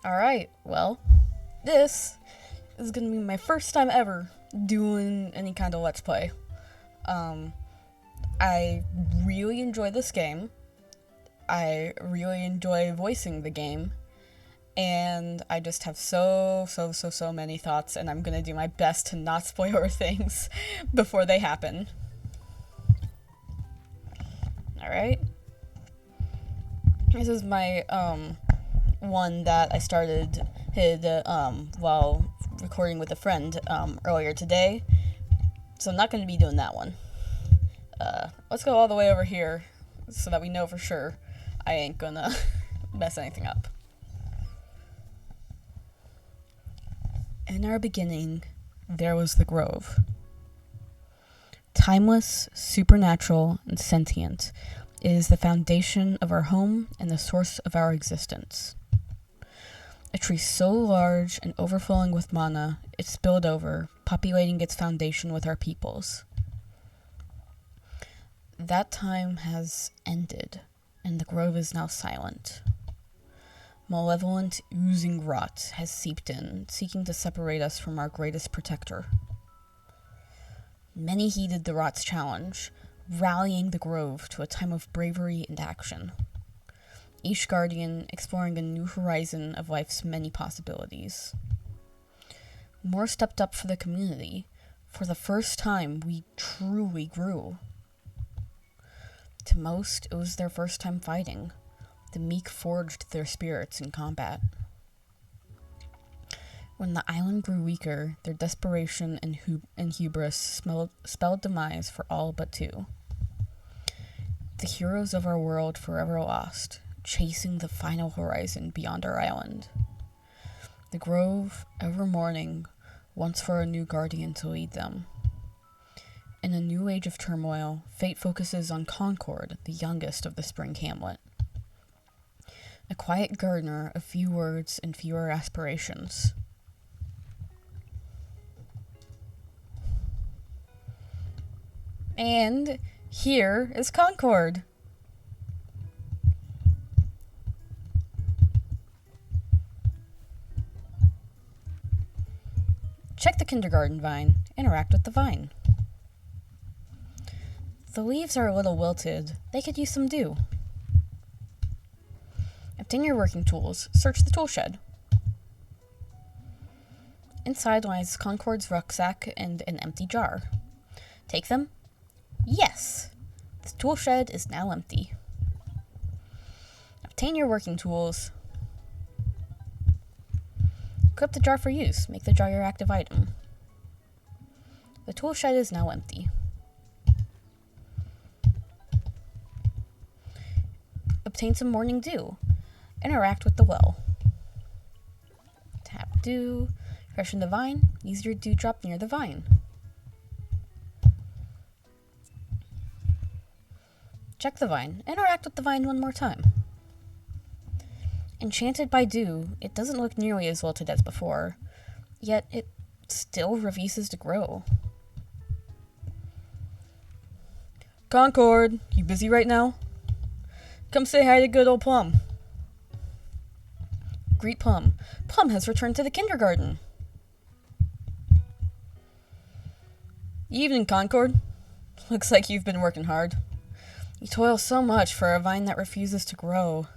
Alright, well, this is gonna be my first time ever doing any kind of Let's Play. I really enjoy this game. I really enjoy voicing the game. And I just have so many thoughts, and I'm gonna do my best to not spoiler things before they happen. Alright. This is my, one that I started while recording with a friend, earlier today. So I'm not gonna be doing that one. Let's go all the way over here so that we know for sure I ain't gonna mess anything up. In our beginning, there was the Grove. Timeless, supernatural, and sentient, it is the foundation of our home and the source of our existence. A tree so large and overflowing with mana, it spilled over, populating its foundation with our peoples. That time has ended, and the Grove is now silent. Malevolent, oozing rot has seeped in, seeking to separate us from our greatest protector. Many heeded the rot's challenge, rallying the Grove to a time of bravery and action. Each guardian exploring a new horizon of life's many possibilities. More stepped up for the community. For the first time, we truly grew. To most, it was their first time fighting. The meek forged their spirits in combat. When the island grew weaker, their desperation and hubris spelled demise for all but two. The heroes of our world forever lost, chasing the final horizon beyond our island. The Grove, ever mourning, wants for a new guardian to lead them. In a new age of turmoil, fate focuses on Concord, the youngest of the spring hamlet. A quiet gardener of few words and fewer aspirations. And here is Concord. Check the kindergarten vine. Interact with the vine. The leaves are a little wilted. They could use some dew. Obtain your working tools. Search the tool shed. Inside lies Concord's rucksack and an empty jar. Take them? Yes! The tool shed is now empty. Obtain your working tools. Equip the jar for use. Make the jar your active item. The tool shed is now empty. Obtain some morning dew. Interact with the well. Tap dew. Freshen the vine. Use your dewdrop near the vine. Check the vine. Interact with the vine one more time. Enchanted by dew, it doesn't look nearly as wilted as before, yet it still refuses to grow. Concord, you busy right now? Come say hi to good old Plum. Greet Plum. Plum has returned to the kindergarten. Evening, Concord. Looks like you've been working hard. You toil so much for a vine that refuses to grow.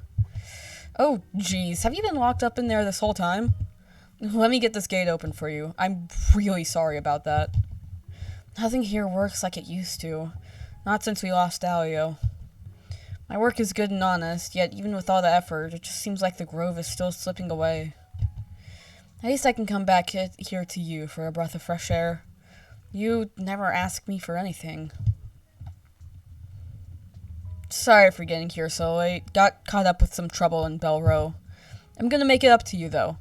Oh, geez, have you been locked up in there this whole time? Let me get this gate open for you. I'm really sorry about that. Nothing here works like it used to. Not since we lost Dalio. My work is good and honest, yet even with all the effort, it just seems like the Grove is still slipping away. At least I can come back here to you for a breath of fresh air. You never ask me for anything. Sorry for getting here so late. Got caught up with some trouble in Bell Row. I'm gonna make it up to you, though.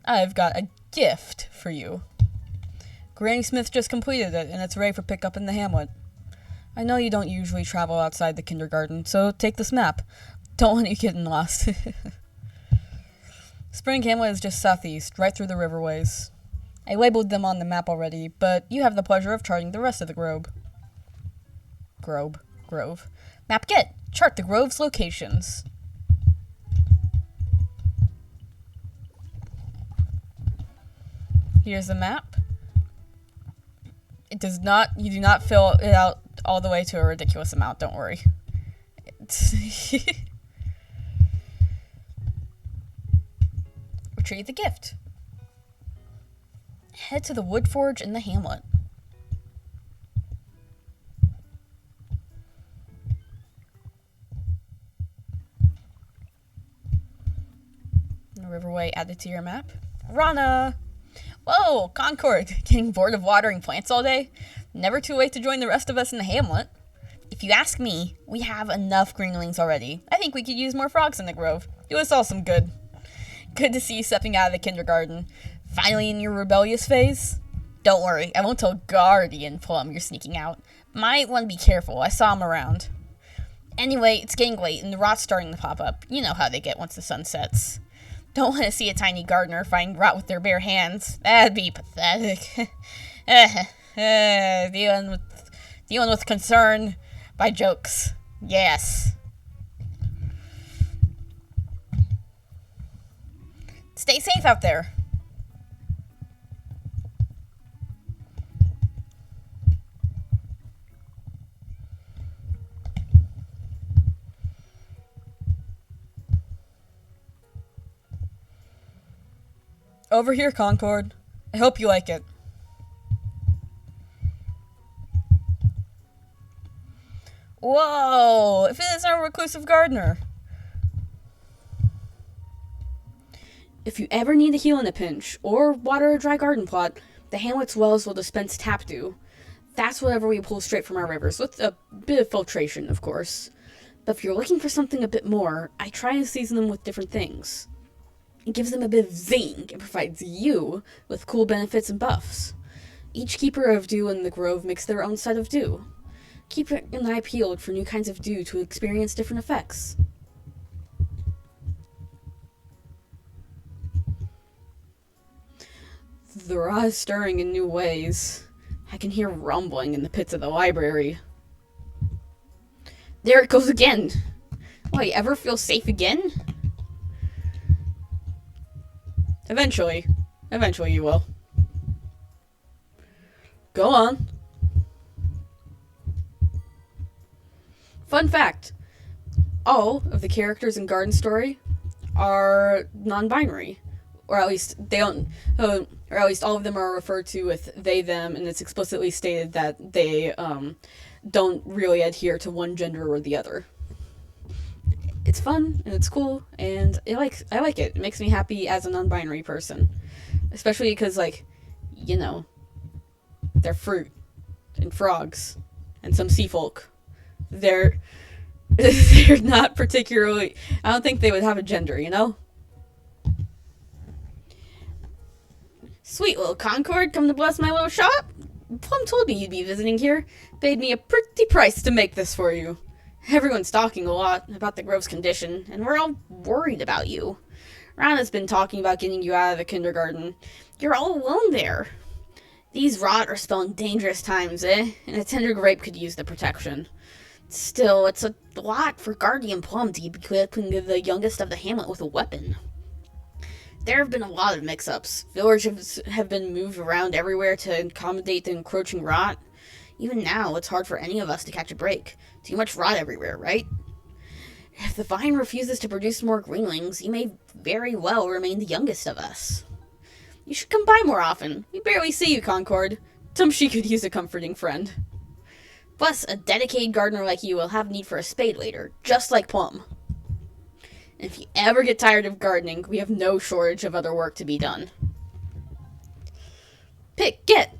I've got a gift for you. Granny Smith just completed it, and it's ready for pickup in the hamlet. I know you don't usually travel outside the kindergarten, so take this map. Don't want you getting lost. Spring Hamlet is just southeast, right through the riverways. I labeled them on the map already, but you have the pleasure of charting the rest of the Grove. Grove. Map get! Chart the Grove's locations. Here's the map. It does not, you do not fill it out all the way to a ridiculous amount, don't worry. Retrieve the gift. Head to the wood forge in the hamlet. The riverway added to your map. Rana! Whoa, Concord! Getting bored of watering plants all day? Never too late to join the rest of us in the hamlet. If you ask me, we have enough greenlings already. I think we could use more frogs in the grove. Do us all some good. Good to see you stepping out of the kindergarten. Finally in your rebellious phase? Don't worry, I won't tell Guardian Plum you're sneaking out. Might want to be careful, I saw him around. Anyway, it's getting late and the rot's starting to pop up. You know how they get once the sun sets. Don't want to see a tiny gardener find rot with their bare hands. That'd be pathetic. Dealing with concern by jokes. Yes. Stay safe out there. Over here, Concord. I hope you like it. Whoa! If it is our reclusive gardener. If you ever need to heal in a pinch, or water a dry garden plot, the hamlet's wells will dispense tap dew. That's whatever we pull straight from our rivers, with a bit of filtration, of course. But if you're looking for something a bit more, I try and season them with different things. It gives them a bit of zing and provides you with cool benefits and buffs. Each keeper of dew in the grove makes their own set of dew. Keep an eye peeled for new kinds of dew to experience different effects. The raw is stirring in new ways. I can hear rumbling in the pits of the library. There it goes again! Will you ever feel safe again? Eventually. Eventually you will. Go on. Fun fact. All of the characters in Garden Story are non-binary. Or at least they don't, or at least all of them are referred to with they, them, and it's explicitly stated that they don't really adhere to one gender or the other. It's fun, and it's cool, and I like it. It makes me happy as a non-binary person. Especially because, like, you know, they're fruit, and frogs, and some sea folk. They're not particularly, I don't think they would have a gender, you know? Sweet little Concord, come to bless my little shop? Plum told me you'd be visiting here. Paid me a pretty price to make this for you. Everyone's talking a lot about the grove's condition, and we're all worried about you. Rana's been talking about getting you out of the kindergarten. You're all alone there. These rot are spelling dangerous times, eh? And a tender grape could use the protection. Still, it's a lot for Guardian Plum to be equipping the youngest of the hamlet with a weapon. There have been a lot of mix-ups. Villagers have been moved around everywhere to accommodate the encroaching rot. Even now, it's hard for any of us to catch a break. Too much rot everywhere, right? If the vine refuses to produce more greenlings, you may very well remain the youngest of us. You should come by more often. We barely see you, Concord. Tumshi could use a comforting friend. Plus, a dedicated gardener like you will have need for a spade later, just like Plum. And if you ever get tired of gardening, we have no shortage of other work to be done. Pick, get!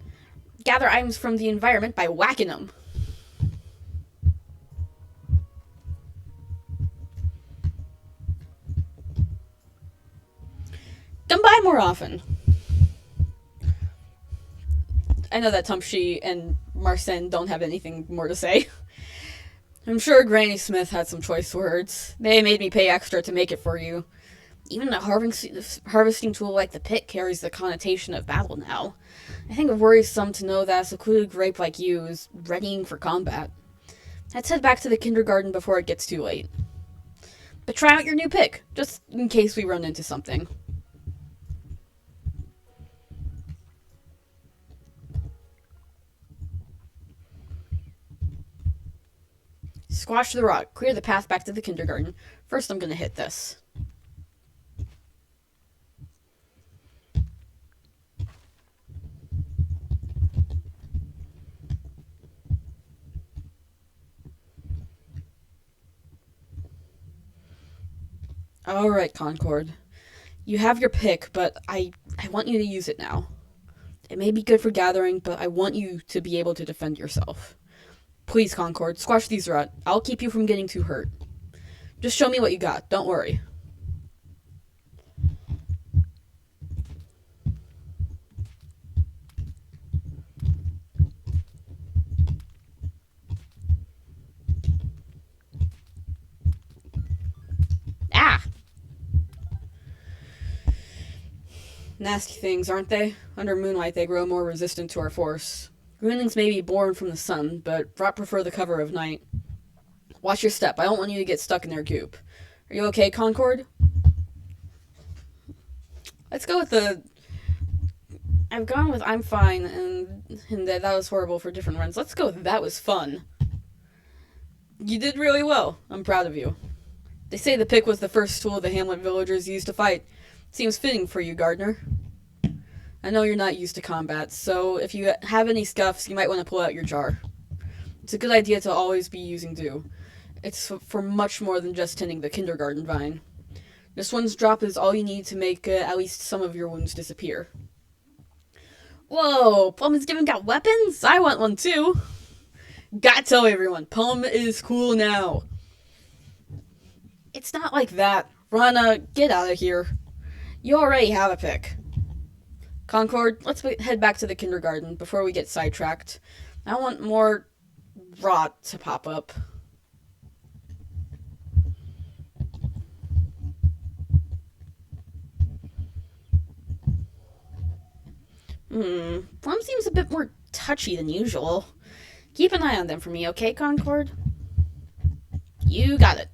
Gather items from the environment by whacking them. Come by more often. I know that Tumshi and Marcin don't have anything more to say. I'm sure Granny Smith had some choice words. They made me pay extra to make it for you. Even a harvesting tool like the pick carries the connotation of battle now. I think it worries some to know that a secluded grape like you is readying for combat. Let's head back to the kindergarten before it gets too late. But try out your new pick, just in case we run into something. Squash the rot. Clear the path back to the kindergarten. First, I'm gonna hit this. Alright, Concord. You have your pick, but I want you to use it now. It may be good for gathering, but I want you to be able to defend yourself. Please, Concord, squash these rot. I'll keep you from getting too hurt. Just show me what you got. Don't worry. Ah! Nasty things, aren't they? Under moonlight, they grow more resistant to our force. Greenlings may be born from the sun, but rot prefer the cover of night. Watch your step. I don't want you to get stuck in their goop. Are you okay, Concord? Let's go with the... I've gone with I'm fine, and that was horrible for different runs. Let's go with that was fun. You did really well. I'm proud of you. They say the pick was the first tool the Hamlet villagers used to fight. Seems fitting for you, Gardner. I know you're not used to combat, so if you have any scuffs, you might want to pull out your jar. It's a good idea to always be using dew. It's for much more than just tending the kindergarten vine. This one's drop is all you need to make at least some of your wounds disappear. Whoa, Plum has even got weapons? I want one too. Gotta tell everyone, Plum is cool now. It's not like that. Rana, get out of here. You already have a pick. Concord, let's head back to the kindergarten before we get sidetracked. I want more rot to pop up. Plum seems a bit more touchy than usual. Keep an eye on them for me, okay, Concord? You got it.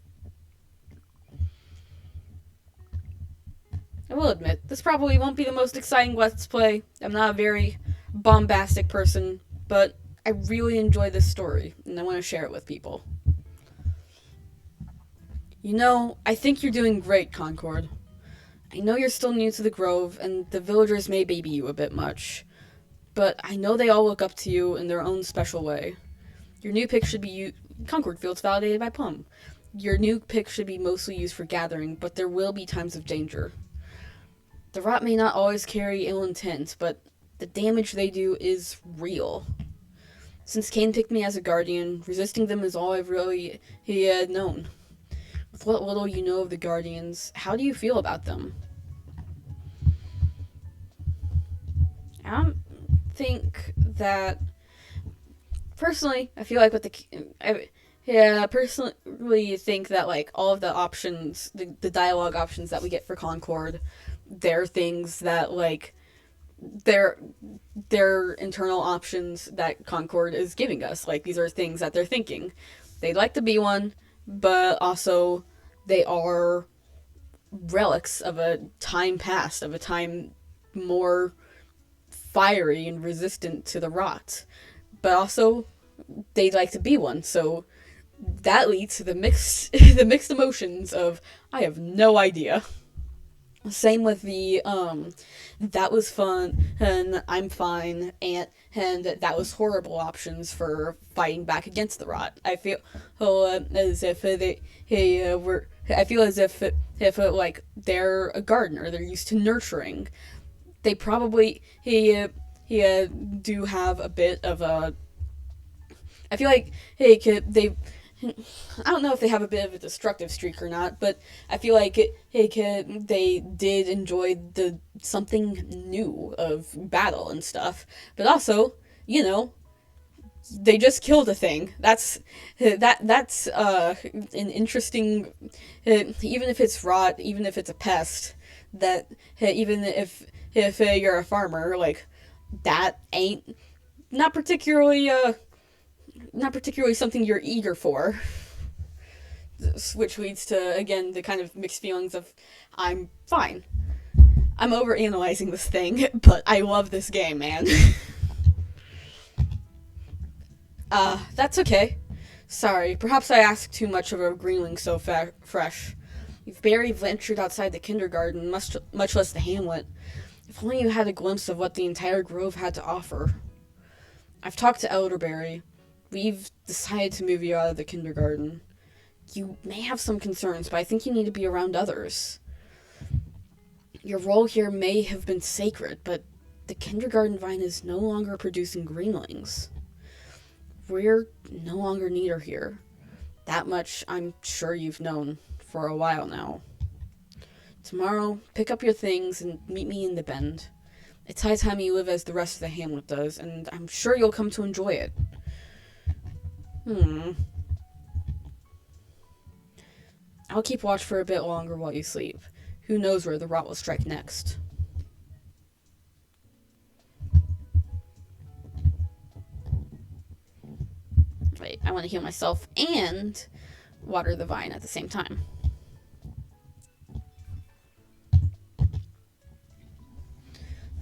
I will admit, this probably won't be the most exciting Let's Play. I'm not a very bombastic person, but I really enjoy this story, and I want to share it with people. You know, I think you're doing great, Concord. I know you're still new to the Grove, and the villagers may baby you a bit much, but I know they all look up to you in their own special way. Your new pick should be Concord feels validated by Plum. Your new pick should be mostly used for gathering, but there will be times of danger. The rot may not always carry ill intent, but the damage they do is real. Since Cain picked me as a guardian, resisting them is all I've really had known. With what little you know of the Guardians, how do you feel about them? I think that... Personally, I feel like with the... personally think that, like, all of the options, the dialogue options that we get for Concord, they're things that, like, they're internal options that Concord is giving us. Like, these are things that they're thinking. They'd like to be one, but also they are relics of a time past, of a time more fiery and resistant to the rot. But also, they'd like to be one, so that leads to the mixed emotions of, I have no idea. Same with the, that was fun, and I'm fine, and that was horrible options for fighting back against the rot. I feel as if like, they're a gardener, they're used to nurturing. They probably, do have a bit of a, I feel like, I don't know if they have a bit of a destructive streak or not, but I feel like they did enjoy something new of battle and stuff. But also, you know, they just killed a thing. That's an interesting, even if it's rot, even if it's a pest, that even if you're a farmer, like, that ain't not particularly something you're eager for. Which leads to, again, the kind of mixed feelings of, I'm fine. I'm overanalyzing this thing, but I love this game, man. That's okay. Sorry, perhaps I asked too much of a greenling so fresh. You've barely ventured outside the kindergarten, much less the hamlet. If only you had a glimpse of what the entire grove had to offer. I've talked to Elderberry. We've decided to move you out of the kindergarten. You may have some concerns, but I think you need to be around others. Your role here may have been sacred, but the kindergarten vine is no longer producing greenlings. We're no longer need her here. That much I'm sure you've known for a while now. Tomorrow, pick up your things and meet me in the bend. It's high time you live as the rest of the hamlet does, and I'm sure you'll come to enjoy it. I'll keep watch for a bit longer while you sleep. Who knows where the rot will strike next. Wait, I want to heal myself and water the vine at the same time.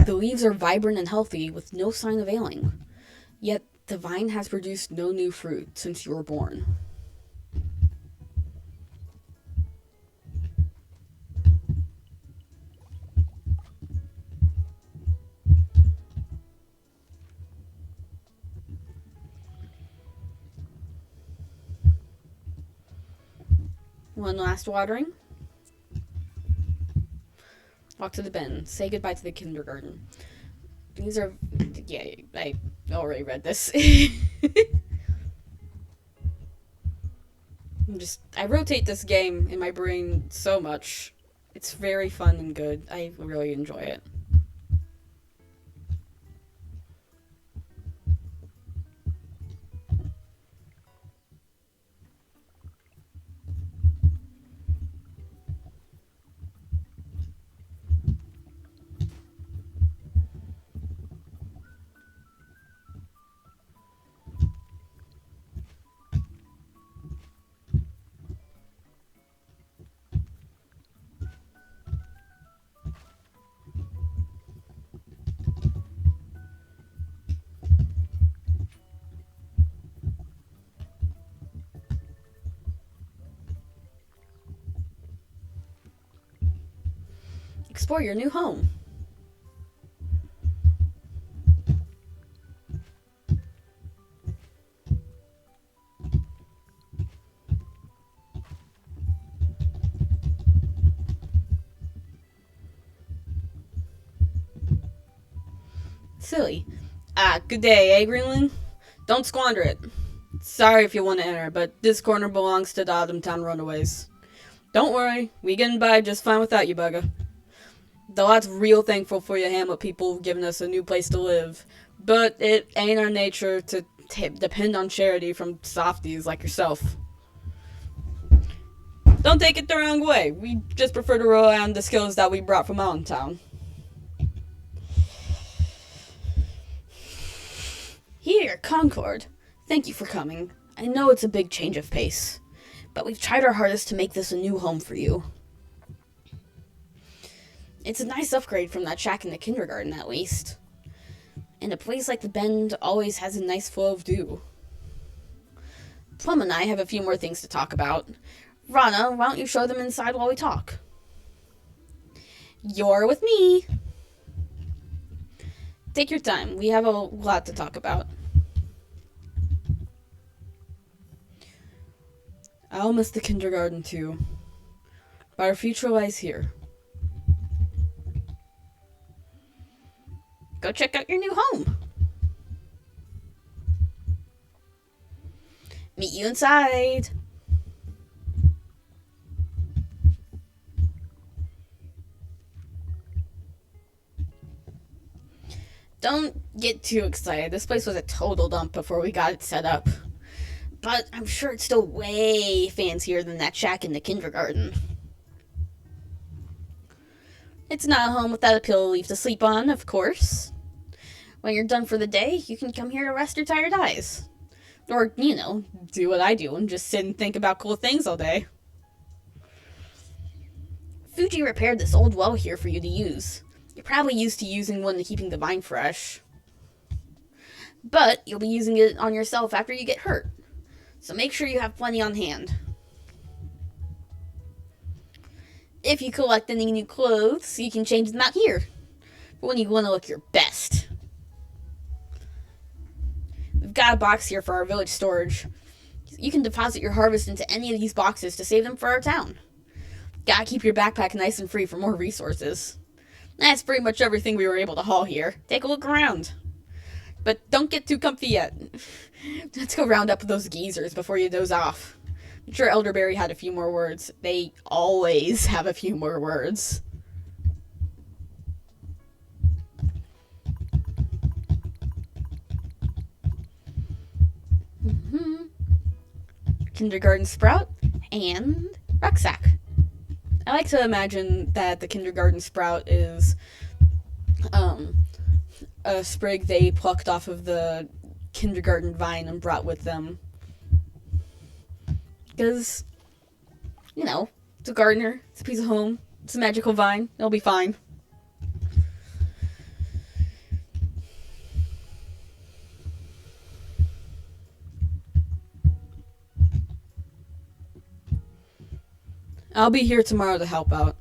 The leaves are vibrant and healthy with no sign of ailing. Yet the vine has produced no new fruit since you were born. One last watering. Walk to the bend. Say goodbye to the kindergarten. These are... Yeah, I already read this. I rotate this game in my brain so much. It's very fun and good. I really enjoy it. Explore your new home. Silly. Good day, eh, Greenland? Don't squander it. Sorry if you want to enter, but this corner belongs to the Autumntown Runaways. Don't worry, we getting by just fine without you, bugger. The lot's real thankful for your hamlet people giving us a new place to live, but it ain't our nature to depend on charity from softies like yourself. Don't take it the wrong way. We just prefer to rely on the skills that we brought from Mountaintown. Here, Concord. Thank you for coming. I know it's a big change of pace, but we've tried our hardest to make this a new home for you. It's a nice upgrade from that shack in the kindergarten, at least. And a place like the Bend always has a nice flow of dew. Plum and I have a few more things to talk about. Rana, why don't you show them inside while we talk? You're with me. Take your time. We have a lot to talk about. I'll miss the kindergarten too, but our future lies here. Go check out your new home. Meet you inside. Don't get too excited. This place was a total dump before we got it set up. But I'm sure it's still way fancier than that shack in the kindergarten. It's not a home without a pillow leaf to sleep on, of course. When you're done for the day, you can come here to rest your tired eyes. Or, do what I do and just sit and think about cool things all day. Fuji repaired this old well here for you to use. You're probably used to using one to keeping the vine fresh. But you'll be using it on yourself after you get hurt. so make sure you have plenty on hand. If you collect any new clothes, you can change them out here for when you want to look your best. We've got a box here for our village storage. You can deposit your harvest into any of these boxes to save them for our town. Gotta keep your backpack nice and free for more resources. That's pretty much everything we were able to haul here. Take a look around. But don't get too comfy yet. Let's go round up those geezers before you doze off. I'm sure Elderberry had a few more words. They always have a few more words. Kindergarten sprout and rucksack. I like to imagine that the kindergarten sprout is a sprig they plucked off of the kindergarten vine and brought with them. Because, you know, it's a gardener, it's a piece of home, it's a magical vine, it'll be fine. I'll be here tomorrow to help out.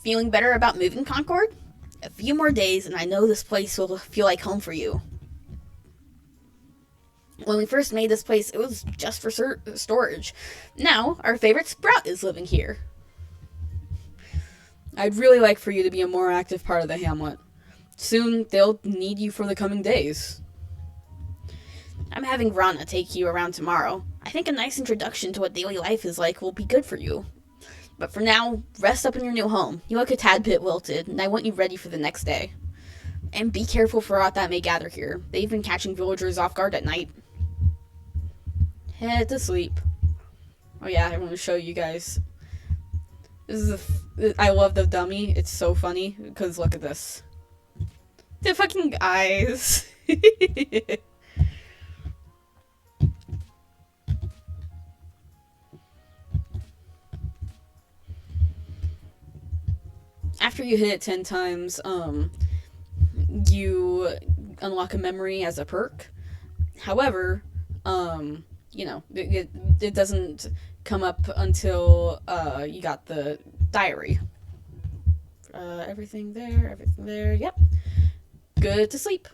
Feeling better about moving, Concord? A few more days and I know this place will feel like home for you. When we first made this place, it was just for storage. Now, our favorite sprout is living here. I'd really like for you to be a more active part of the hamlet. Soon, they'll need you for the coming days. I'm having Rana take you around tomorrow. I think a nice introduction to what daily life is like will be good for you. But for now, rest up in your new home. You look a tad bit wilted, and I want you ready for the next day. And be careful for aught that may gather here. They've been catching villagers off guard at night. Head to sleep. Oh yeah, I want to show you guys. This is I love the dummy. It's so funny, because look at this. The fucking eyes. After you hit it 10 times, you unlock a memory as a perk. However, you know, it doesn't come up until you got the diary. Everything there, yep. Good to sleep.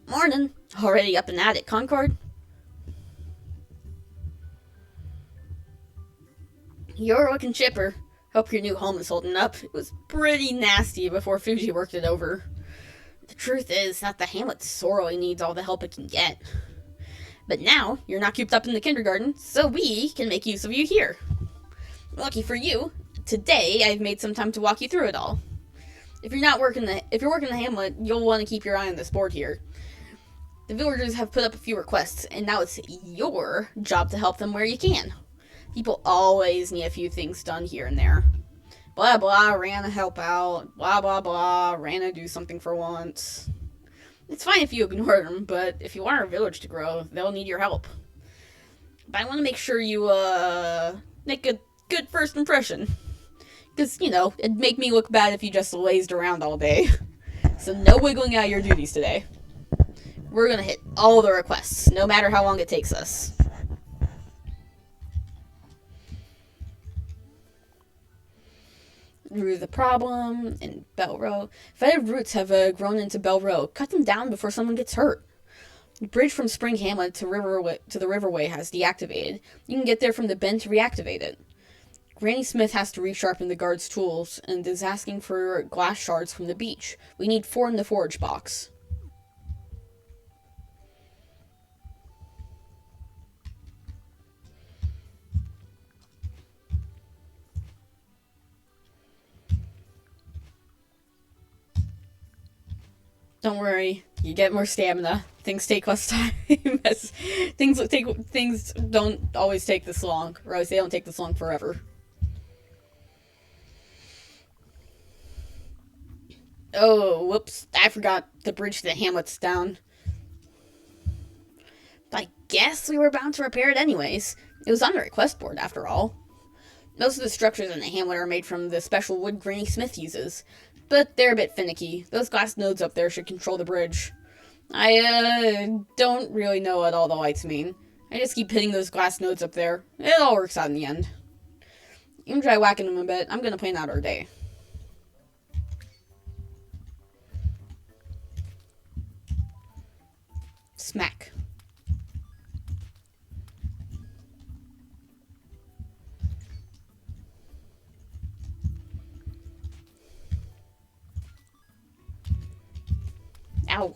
Morning. Already up and at it, Concord? You're looking chipper. Hope your new home is holding up. It was pretty nasty before Fuji worked it over. The truth is that the hamlet sorely needs all the help it can get. But now, you're not cooped up in the kindergarten, so we can make use of you here. Lucky for you, today I've made some time to walk you through it all. If you're working the hamlet, you'll want to keep your eye on this board here. The villagers have put up a few requests, and now it's your job to help them where you can. People always need a few things done here and there. Blah blah, Rana help out. Blah blah blah, Rana do something for once. It's fine if you ignore them, but if you want our village to grow, they'll need your help. But I want to make sure you, make a good first impression. Because, you know, it'd make me look bad if you just lazed around all day. So no wiggling out of your duties today. We're gonna hit all the requests, no matter how long it takes us. Root the problem in Bell Row. Fetid roots have grown into Bell Row. Cut them down before someone gets hurt. The bridge from Spring Hamlet to the Riverway has deactivated. You can get there from the bend to reactivate it. Granny Smith has to resharpen the guard's tools and is asking for glass shards from the beach. We need 4 in the forage box. Don't worry, you get more stamina. Things take less time. Things don't always take this long, or else they don't take this long forever. Oh, whoops! I forgot the bridge to the hamlet's down. guess we were bound to repair it anyways. It was on the request board, after all. Most of the structures in the hamlet are made from the special wood Granny Smith uses, but they're a bit finicky. Those glass nodes up there should control the bridge. I don't really know what all the lights mean. I just keep hitting those glass nodes up there. It all works out in the end. You can try whacking them a bit. I'm gonna plan out our day. Smack. Ow.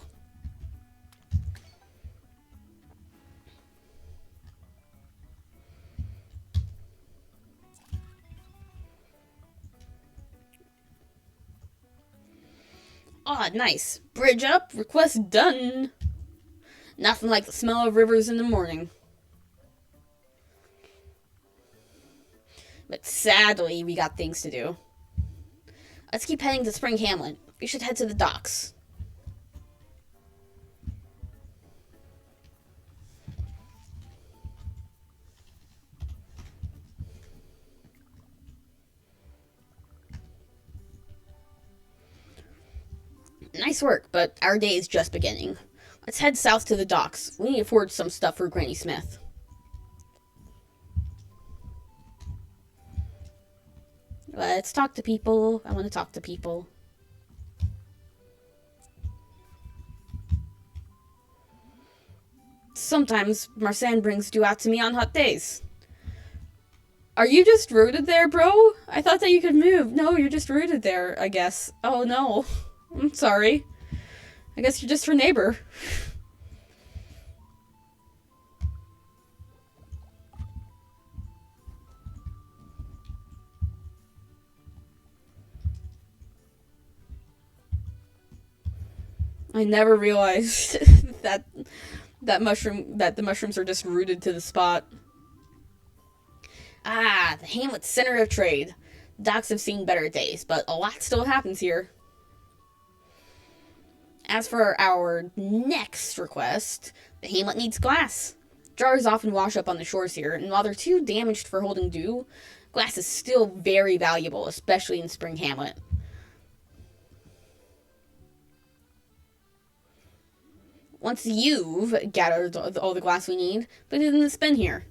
Aw, nice. Bridge up, request done. Nothing like the smell of rivers in the morning. But sadly, we got things to do. Let's keep heading to Spring Hamlet. We should head to the docks. Nice work, but our day is just beginning. Let's head south to the docks. We need to forge some stuff for Granny Smith. Let's talk to people. I want to talk to people. Sometimes Marsan brings dew out to me on hot days. Are you just rooted there, bro? I thought that you could move. No, you're just rooted there, I guess. Oh, no. I'm sorry. I guess you're just her neighbor. I never realized that the mushrooms are just rooted to the spot. Ah, the Hamlet's center of trade. Docks have seen better days, but a lot still happens here. As for our next request, the Hamlet needs glass. Jars often wash up on the shores here, and while they're too damaged for holding dew, glass is still very valuable, especially in Spring Hamlet. Once you've gathered all the glass we need, put it in this bin here.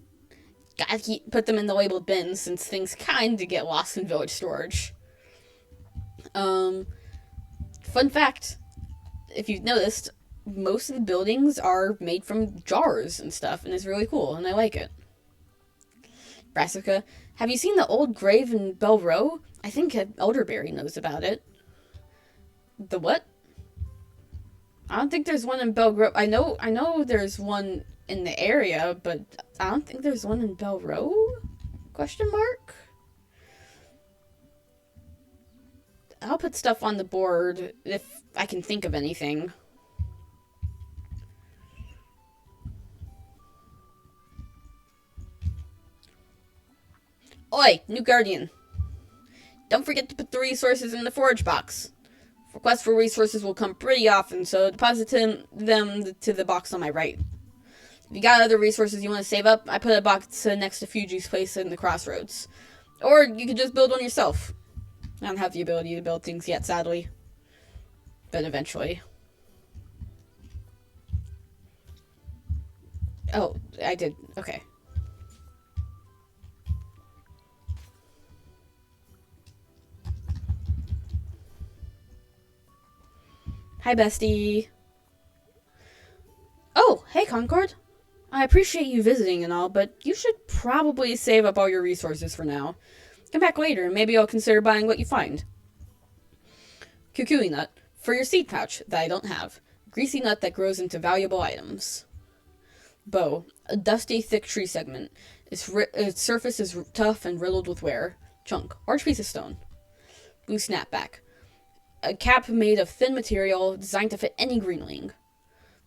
Gotta put them in the labeled bins, since things kinda get lost in village storage. Fun fact. If you've noticed, most of the buildings are made from jars and stuff, and it's really cool, and I like it. Brassica, have you seen the old grave in Bell Row? I think Elderberry knows about it. The what? I don't think there's one in Bell Grove. I know there's one in the area, but I don't think there's one in Bell Row? Question mark? I'll put stuff on the board if I can think of anything. Oi, new guardian. Don't forget to put the resources in the forage box. Requests for resources will come pretty often, so deposit them to the box on my right. If you got other resources you want to save up, I put a box next to Fuji's place in the crossroads. Or you could just build one yourself. I don't have the ability to build things yet, sadly. But eventually. Oh, I did. Okay. Hi, bestie. Oh, hey, Concord. I appreciate you visiting and all, but you should probably save up all your resources for now. Come back later, and maybe I'll consider buying what you find. Kukui nut. For your seed pouch, that I don't have. Greasy nut that grows into valuable items. Bow. A dusty, thick tree segment. Its surface is tough and riddled with wear. Chunk. Large piece of stone. Blue snapback. A cap made of thin material, designed to fit any greenling.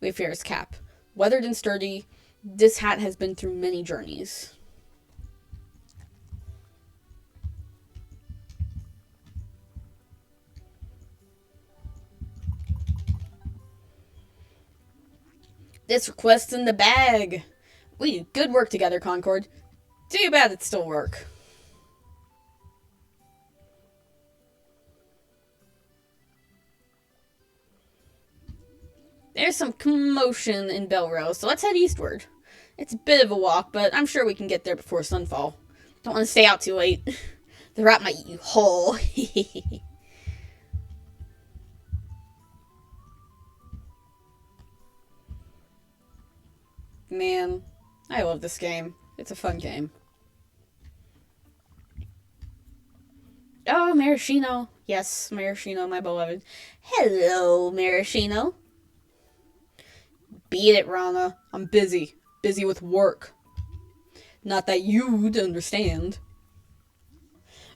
Wayfarer's cap. Weathered and sturdy, this hat has been through many journeys. This request's in the bag. We do good work together, Concord. Too bad it's still work. There's some commotion in Belrose, so let's head eastward. It's a bit of a walk, but I'm sure we can get there before sunfall. Don't want to stay out too late. The rat might eat you whole. Man, I love this game. It's a fun game. Oh, Maraschino. Yes, Maraschino, my beloved. Hello, Maraschino. Beat it, Rana. I'm busy. Busy with work. Not that you'd understand.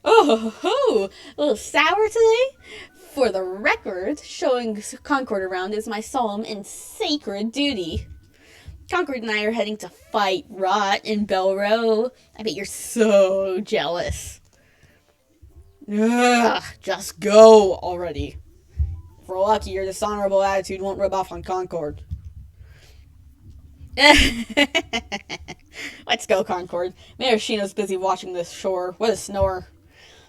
Oh, ho, ho. A little sour today? For the record, showing Concord around is my solemn and sacred duty. Concord and I are heading to fight Rot in Belro. I bet you're so jealous. Ugh, just go already. If we're lucky, your dishonorable attitude won't rub off on Concord. Let's go, Concord. Maraschino's busy watching this shore. What a snore.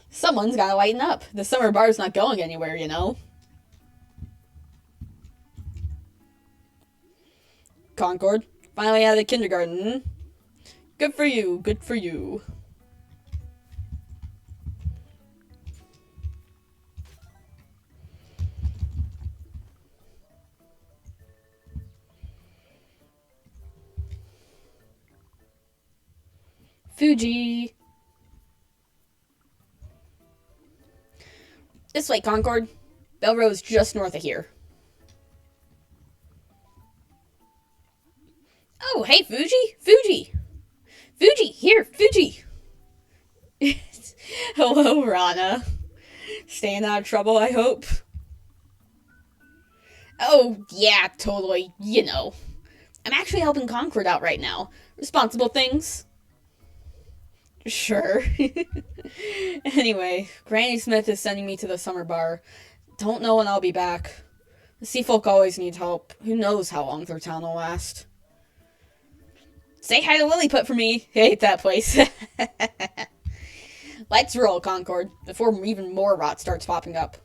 Someone's gotta lighten up. The summer bar's not going anywhere, you know. Concord, finally out of the kindergarten. Good for you, good for you. Fuji. This way, Concord. Belro's just north of here. Oh, hey, Fuji. Fuji. Fuji, here, Fuji. Hello, Rana. Staying out of trouble, I hope. Oh, yeah, totally. You know. I'm actually helping Concord out right now. Responsible things. Sure. Anyway, Granny Smith is sending me to the summer bar. Don't know when I'll be back. The sea folk always need help. Who knows how long their town will last. Say hi to Lilliput for me. I hate that place. Let's roll, Concord, before even more rot starts popping up.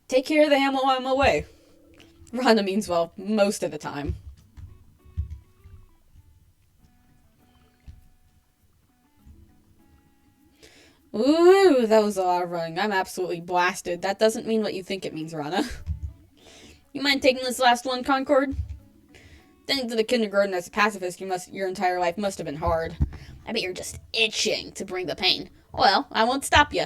Take care of the ham while I'm away. Rhonda means well most of the time. Ooh, that was a lot of running. I'm absolutely blasted. That doesn't mean what you think it means, Rana. You mind taking this last one, Concord? Getting to the kindergarten as a pacifist your entire life must have been hard. I bet you're just itching to bring the pain. Well, I won't stop you.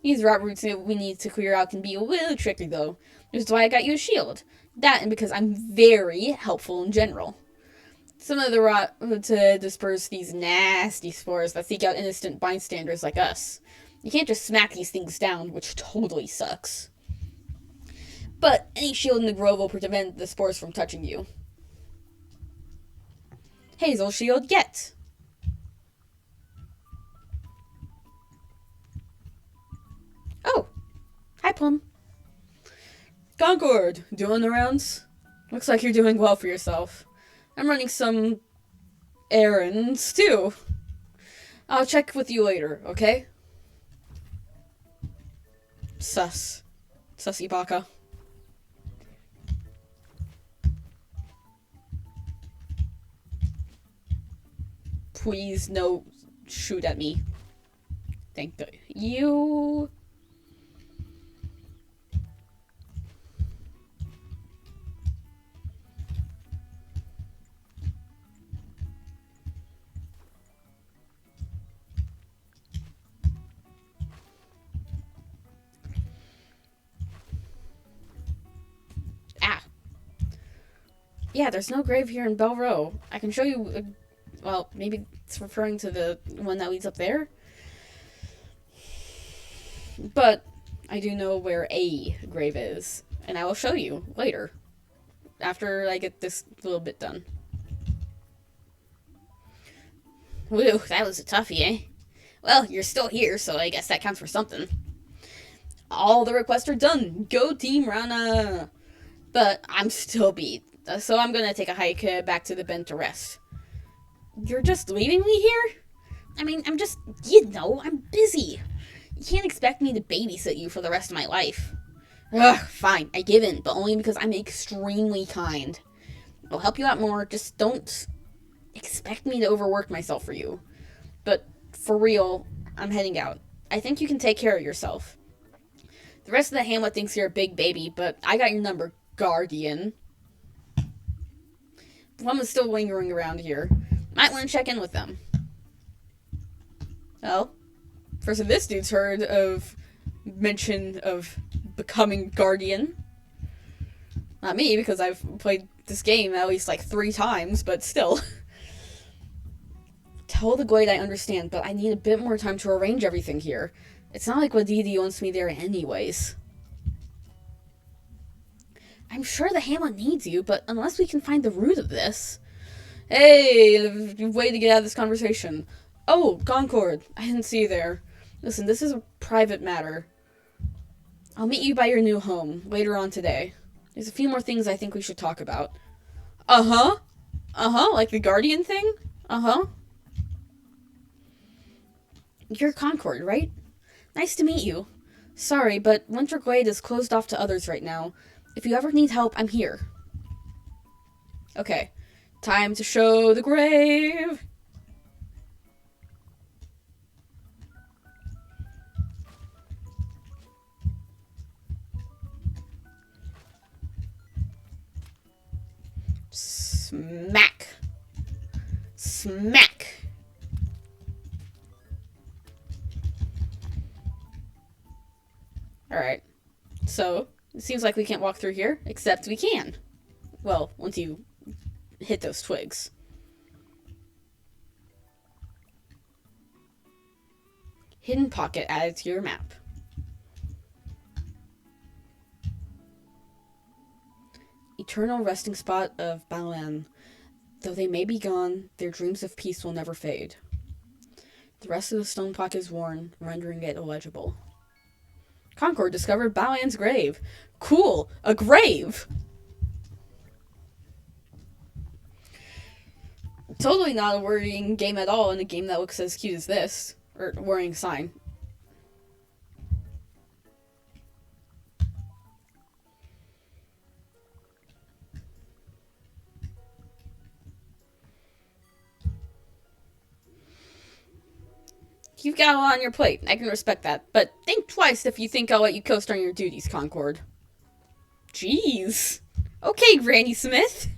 These rot roots we need to clear out can be a little tricky, though. Which is why I got you a shield. That and because I'm very helpful in general. Some of the rot to disperse these nasty spores that seek out innocent bystanders like us. You can't just smack these things down, which totally sucks. But any shield in the grove will prevent the spores from touching you. Hazel shield, get! Oh, hi Plum. Concord, doing the rounds? Looks like you're doing well for yourself. I'm running some errands, too. I'll check with you later, okay? Sus. Sussy baka. Please, no shoot at me. Thank you. Yeah, there's no grave here in Belro. I can show you, well, maybe it's referring to the one that leads up there. But I do know where a grave is, and I will show you later, after I get this little bit done. Whew, that was a toughie, eh? Well, you're still here, so I guess that counts for something. All the requests are done. Go Team Rana! But I'm still beat, so I'm gonna take a hike back to the bend to rest. You're just leaving me here? I mean, I'm busy. You can't expect me to babysit you for the rest of my life. Ugh, fine, I give in, but only because I'm extremely kind. I'll help you out more, just don't expect me to overwork myself for you. But for real, I'm heading out. I think you can take care of yourself. The rest of the hamlet thinks you're a big baby, but I got your number, Guardian. Plum is still lingering around here. Might want to check in with them. Well, first of this dude's heard of mention of becoming Guardian. Not me, because I've played this game at least like 3 times, but still. Tell the Glade I understand, but I need a bit more time to arrange everything here. It's not like Wadidi wants me there anyways. I'm sure the hamlet needs you, but unless we can find the root of this... Hey, way to get out of this conversation. Oh, Concord, I didn't see you there. Listen, this is a private matter. I'll meet you by your new home later on today. There's a few more things I think we should talk about. Uh-huh. Uh-huh, like the Guardian thing? Uh-huh. You're Concord, right? Nice to meet you. Sorry, but Winter Glade is closed off to others right now. If you ever need help, I'm here. Okay. Time to show the grave. Smack. Smack. Alright. So, it seems like we can't walk through here, except we can. Well, once you hit those twigs. Hidden pocket added to your map. Eternal resting spot of Balan. Though they may be gone, their dreams of peace will never fade. The rest of the stone pocket is worn, rendering it illegible. Concord discovered Balan's grave. Cool! A grave! Totally not a worrying game at all in a game that looks as cute as this. Or worrying sign. You've got a lot on your plate. I can respect that. But think twice if you think I'll let you coast on your duties, Concord. Jeez. Okay, Granny Smith.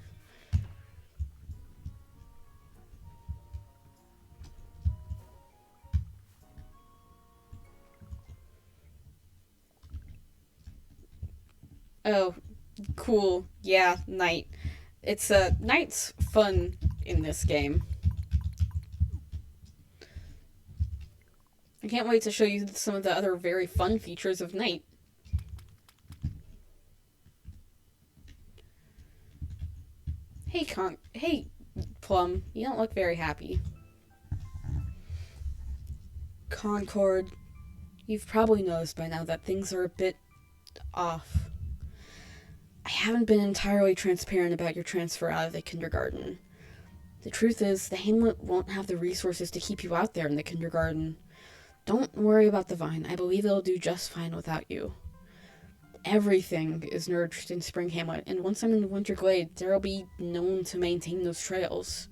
Oh, cool. Yeah, night. It's, night's fun in this game. I can't wait to show you some of the other very fun features of night. Hey, Plum, you don't look very happy. Concord, you've probably noticed by now that things are a bit off. I haven't been entirely transparent about your transfer out of the kindergarten. The truth is, the hamlet won't have the resources to keep you out there in the kindergarten. Don't worry about the vine. I believe it'll do just fine without you. Everything is nourished in Spring Hamlet, and once I'm in Winter Glade, there'll be no one to maintain those trails.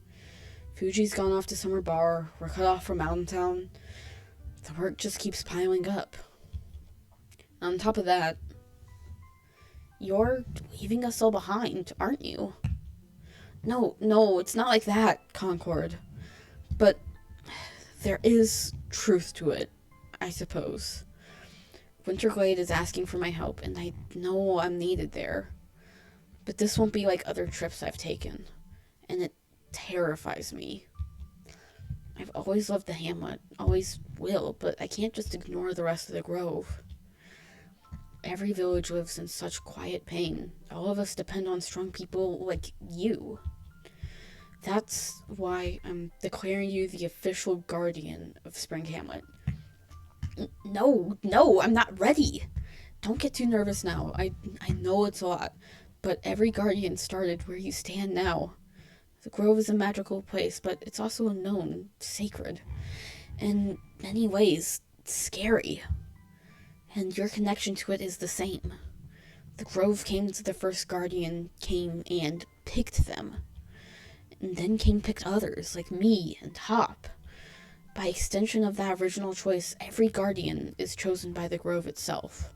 Fuji's gone off to Summer Bar, we're cut off from Mountain Town. The work just keeps piling up. On top of that, you're leaving us all behind, aren't you? No, it's not like that, Concord. But there is truth to it, I suppose. Winterglade is asking for my help, and I know I'm needed there. But this won't be like other trips I've taken, and it terrifies me. I've always loved the hamlet, always will, but I can't just ignore the rest of the grove. Every village lives in such quiet pain. All of us depend on strong people like you. That's why I'm declaring you the official guardian of Spring Hamlet. No, I'm not ready. Don't get too nervous now. I know it's a lot. But every guardian started where you stand now. The grove is a magical place, but it's also unknown, sacred. In many ways, scary. And your connection to it is the same. The grove came to the first guardian, came and picked them. And then came picked others, like me and Hop. By extension of that original choice, every guardian is chosen by the grove itself.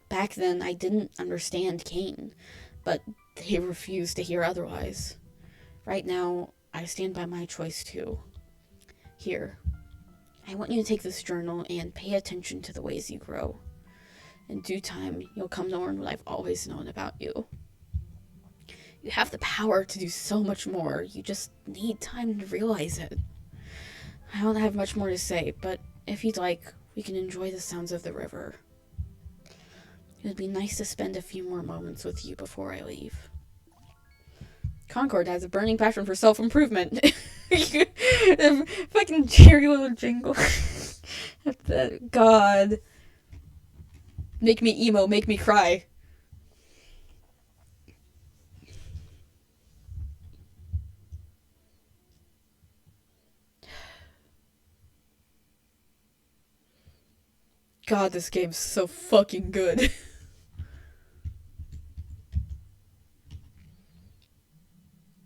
Back then, I didn't understand Cain, but they refused to hear otherwise. Right now, I stand by my choice too. Here, I want you to take this journal and pay attention to the ways you grow. In due time, you'll come to learn what I've always known about you. You have the power to do so much more. You just need time to realize it. I don't have much more to say, but if you'd like, we can enjoy the sounds of the river. It would be nice to spend a few more moments with you before I leave. Concord has a burning passion for self-improvement. Fucking cheery little jingle. God. Make me emo, make me cry. God, this game's so fucking good.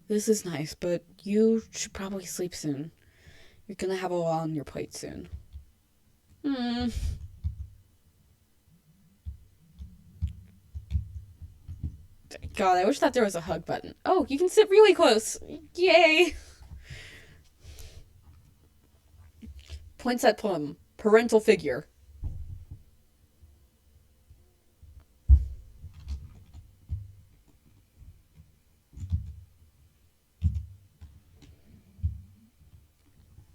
This is nice, but you should probably sleep soon. You're gonna have a lot on your plate soon. God, I wish that there was a hug button. Oh, you can sit really close. Yay! Points at Plum. Parental figure.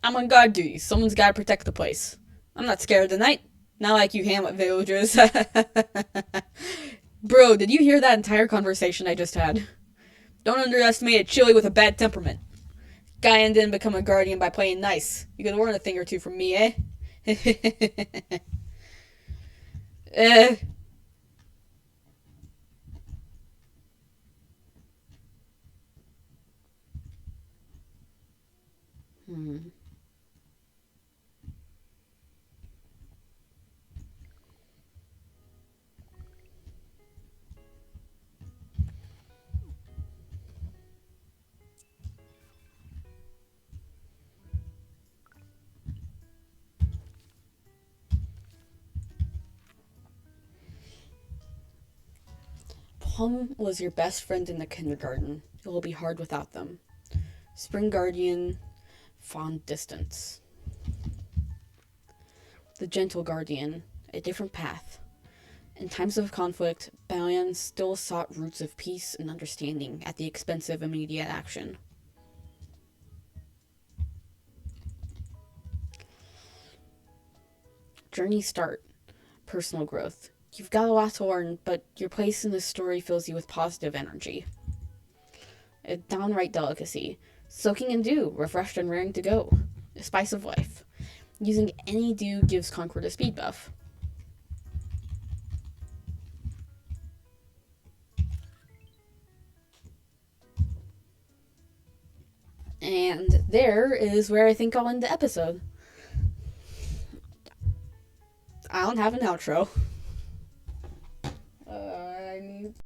I'm on guard duty. Someone's gotta protect the place. I'm not scared tonight. Not like you Hamlet villagers. Bro, did you hear that entire conversation I just had? Don't underestimate a chili with a bad temperament. Guy didn't become a guardian by playing nice. You could learn a thing or two from me, eh? eh. Plum was your best friend in the kindergarten. It will be hard without them. Spring Guardian, fond distance. The Gentle Guardian, a different path. In times of conflict, Balian still sought roots of peace and understanding at the expense of immediate action. Journey start. Personal growth. You've got a lot to learn, but your place in this story fills you with positive energy. A downright delicacy. Soaking in dew, refreshed and raring to go. A spice of life. Using any dew gives Concord a speed buff. And there is where I think I'll end the episode. I don't have an outro.